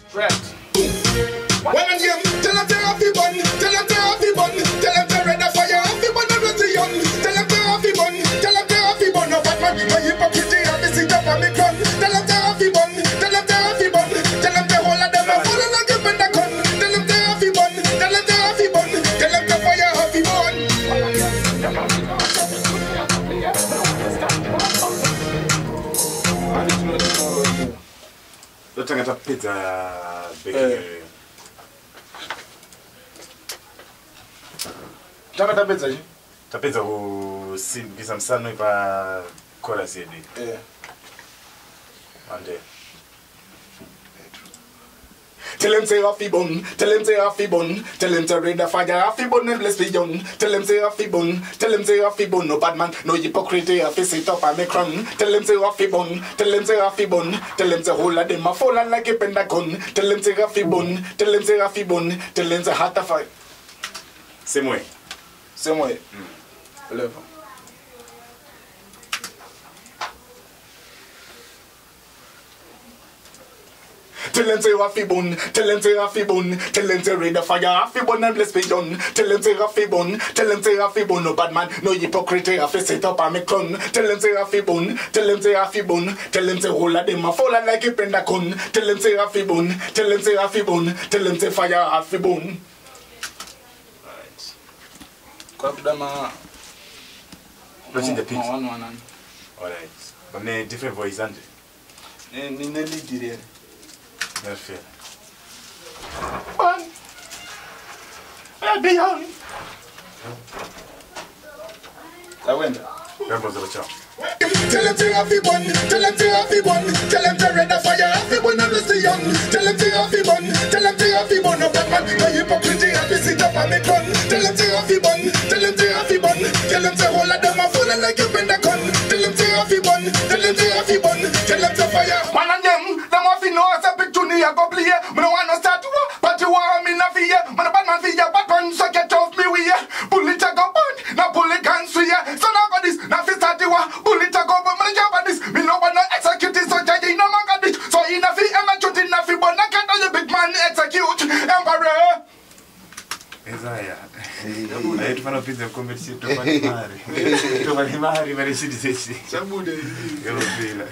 Right. When I hear tell them they're happy bun, tell them they're happy bun, tell them they're red fire, happy bun, I'm not young. Tell them they're happy bun, tell them they're happy bun, no bad man, no hypocrite, I'm missing up on me crun. Tell them they're happy bun, tell them they're happy bun, tell them the whole of them are falling like a bend a gun. Tell them they're happy bun, tell them they're happy bun, tell them they're fire, happy bun. Tangata pizza bakery. Tangata pizza. Tapeza usimbisa msano ipa chorus yedi. Yeah. Ande. Tell them say happy bun, tell them say happy bun, tell them to read the fire, happy bun and bless the young. Tell them say happy bun, tell them say happy bun, no bad man, no hypocrite, happy sit up and make run. Tell them say happy bun, tell them say happy bun, tell them say whole of them a fall like a pentagon. Tell them say happy bun, tell them say happy bun, tell them say heart of fire. Same way. Same way. Level. Tell them say happy bun, tell them say happy bun, tell them say read the fire, happy bun and bless the young. Tell them say happy bun, tell them say happy bun, no bad man, no hypocrite, happy sit up and make run. Tell them say happy bun, tell them say happy bun, tell them say whole of them a fall like a pentagon. Tell them say happy bun, tell them say happy bun, tell them say fire, happy bun. Alright. Kwa kudama. Watching the pitch. One. Alright. But ne different voice and Ni lead dire. not fair. One. I'll be young. I went. Remember the chop. Tell them to happy bun, tell them to happy bun, tell them to red the fire, happy bun and bless the young. Tell them to happy bun, tell them to happy bun, no bad man, no hypocrite, happy sit up and make run. Tell them to happy bun, tell them to happy bun, tell them to whole of them are falling like a bend a gun. Tell them to happy bun, tell them to happy bun, tell them to fire. Man and them want to know as a big tune I go play. Me no want to start war, but you want me na fear. Man a bad man fear, bad man so get off me we ya. Bullet a go burn, now bullet can see ya. So now got this, now fi start war. Bullet a go burn, man job at this. Me no want to execute this, so judge no man got this. So in a fi shoot in a fi but I can't tell you big man execute. Emperor. Ezaya. Na tufana pizza competition tufani mari. Tufani mari mari shidi seshi. Sabude. Yellow feel.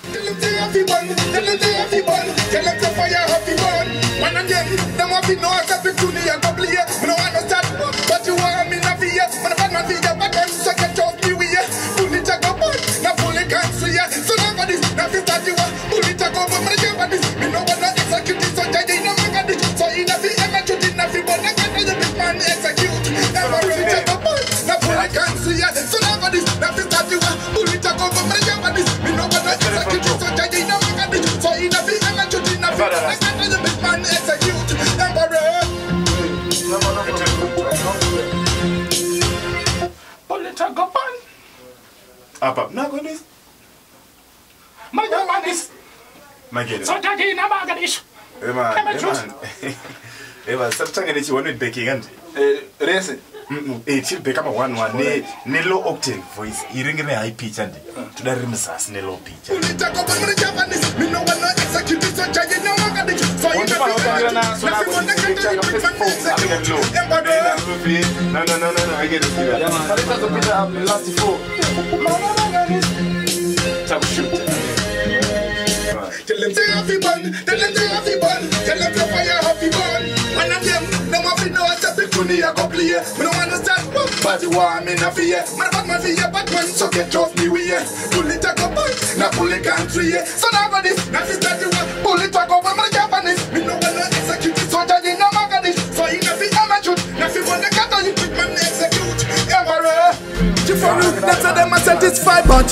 Tell them to happy bun, tell them to happy bun, tell them to fire happy bun. One and them want to know as a big tune I go play. Me no want to start but you want me na fear. Man a bad man fear, bad man so get off me we ya. Bullet a go burn, now bullet can't see ya. So now got this, now fi start you a bullet a go burn, man a job at this. Me no want to execute this, so judge no man got this. So in a fi shoot in a fi but I can't tell you big man execute. Ever bullet a go burn, now bullet can't see ya. So now got this, now fi start you a bullet a go burn, man a job at this. Me no want to execute. So judge no man got this. So in a fi shoot in a fi but I can't tell you big man execute. Emperor. Bullet a go burn. Up. Na go this. My young man is. My kid. So judge no man got this. Eva, sometimes it's one with baking and Race. it's become a 1-1 ne low octave voice. You ring me high pitch and to the rims ne low pitch. Bullet a go burn, man a job at this. Me no want to execute this, so judge no man got this. So in a fi No, I get it. Yeah, man. But it has to be the last four. Tell them say happy bun, tell them say happy bun, tell them to fire happy bun. One of them, no want to know as a big tune I go play. Me no want to start but you want me na fear. Man a bad man fear, bad man so get off me we ya. Bullet a go burn, now bullet can't free ya. So now got this, now fi start you a bullet a go burn, man a Japanese. Me no want to execute this, so judge no man got this. So in a fi shoot, now fi want the cat on you quick man execute. Emperor. That's how them a satisfied, but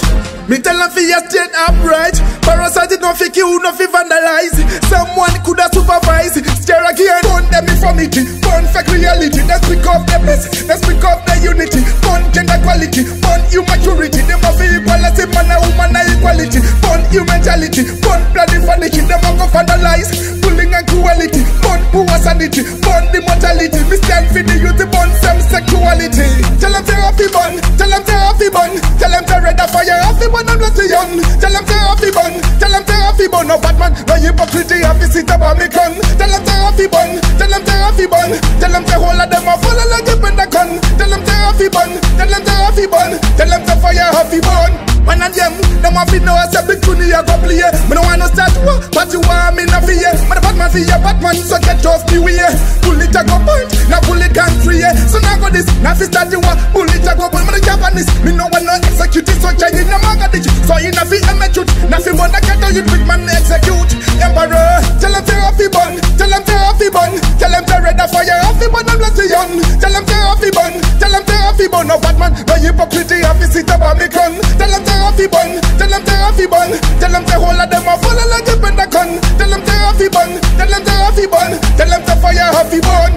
me tell them fi stay upright. Parasite no fi kill, no fi vandalize. Someone coulda supervise. Stare again, burn them information, burn fake reality. Let's pick up the best, let's pick up the unity. Burn gender equality, burn immaturity. Them a fi equality, man a woman a equality. Burn humanity, burn bloody vanity. Them a go vandalize, bullying and cruelty. Burn poor sanity, burn the mortality. Me stand for the youth, burn some sexuality. Tell them to happy bun, tell them to happy bun, tell them to red the fire happy bun and bless the young. Tell them to happy bun, tell them to happy fi bun. No bad man, no hypocrite, have to sit up on me con. Tell them tear off fi bun, tell them tear off fi bun. Tell them the whole of them a follow like a pentagon. Tell them tear off fi bun, tell them tear off fi bun. Tell them to fire off fi bun. One of them a fi know as a big tune a go play. Me no wanna start war, but you want me na fear. Man a Batman fi a Batman, so get off the way. Bullet a go point, na bullet can't free. So now go this, na fi start the war. Bullet a go point, man a Japanese. Me no wanna execute it, so try in a magadich. So in a fi emetute, na fi wanna get on you quick man execute. Emperor, tell them tear off fi bun, tell them tear off fi bun. Tell them to red a fire off fi bun and bless the young. Tell them tear off fi bun, tell them tear off fi bun. No Batman, no hypocrite, have to sit up on me con. Tell them tear off fi bun, tell them tear off fi bun. Tell them the whole of them a follow like a pentagon. Tell them tear off fi bun, tell them tear off fi bun. Tell them to fire off fi bun.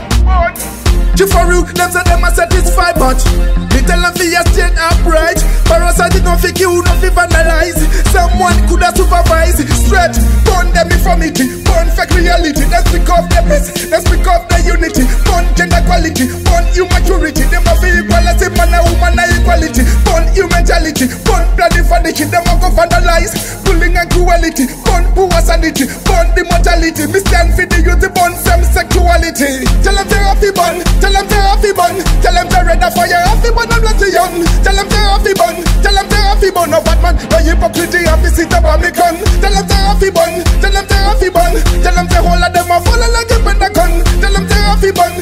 Jifaru, them say them a satisfied, but they tell them fi a stay upright. Parasite no fi kill, no fi vandalize. Someone coulda supervise. Straight, burn them information, burn fake reality. Let's pick up the peace, let's pick up the unity. Burn gender equality, burn humanity. Them a fi equality, man a woman a equality. Burn humanity, burn bloody vanity. Them a go vandalize, bullying and cruelty. Burn poor sanity, burn the mortality. Me stand for the youth, burn some sexuality. Tell them tear off the bun, tell them tear off the bun. Tell them to red a fire off the bun and bless the young. Tell them tear off the bun, tell them tear off the bun. No Batman, no hypocrite, have to sit up on me con. Tell them tear off the bun, tell them tear off the bun. Tell them the whole of them a follow like a pentagon. Tell them tear off the bun,